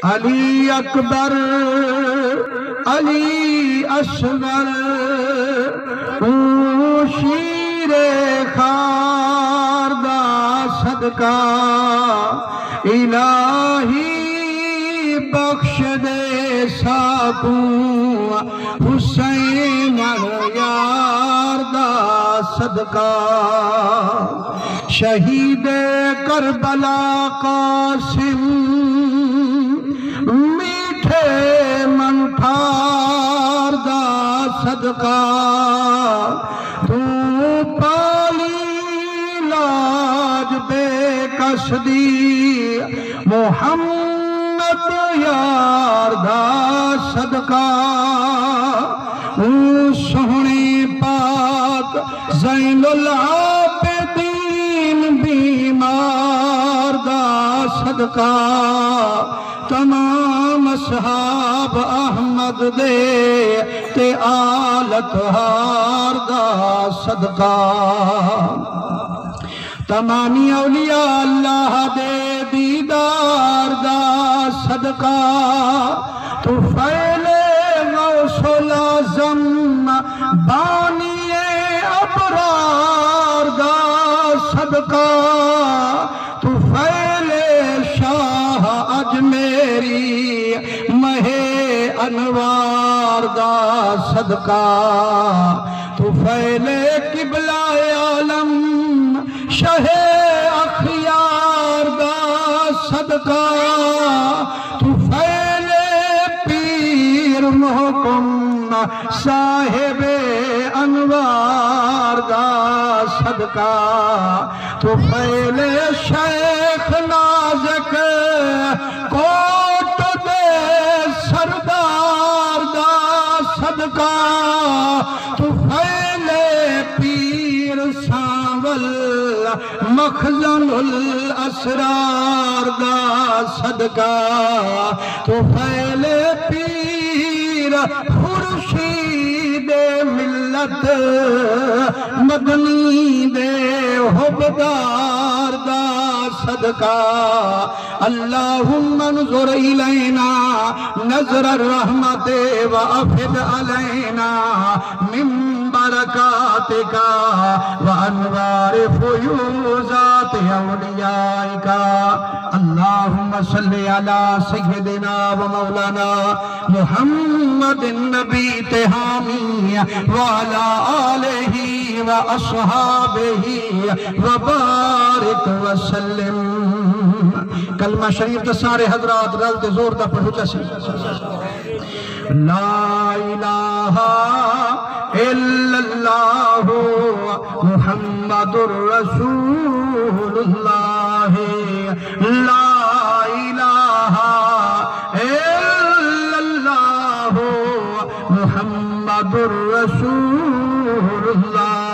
علی اکبر علی اصغر او شیر خار دا صدقہ الہی بخش دے ساکو حسین یار دا صدقہ شہید کربلا قاسم میٹھے منٹھار دا صدقہ تو پالی لاج بے قصدی محمد یار دا صدقہ سہنی پاک زین العابدین بیمار دا صدقہ تمام اصحاب احمد دے تے آلت ہار دا صدقہ تمامی اولیاء اللہ دے دیدار دا صدقہ طفیل غوث العظم بانی ابرار دا صدقہ طفیل شاہ اجمیری مہ انوار دا صدقہ طفیل قبلہ عالم شہ اخیار دا صدقہ طفیل پیر محکم صاحب انوار دا صدقہ طفیل شیخ نازک کوٹ دے سردار دا صدقہ طفیل پیر سانول مخزن الاسرار دا صدقہ طفیل پیر خورشید ملت مدنی دے حبدار دا صدقہ اللہم انظر الینا نظر الرحمت وافد علینا من برکاتک وانوار فیوزات اولیائک اللہم صلی علی سیدنا و مولانا محمد النبی تہامی وعلا آلہ و اصحابہ وبارک وسلم کلمہ شریف تا سارے حضرات رلتے زور دا پڑھو جیسے لا الہ الا اللہ محمد رسول اللہ لا الہ الا اللہ محمد رسول اللہ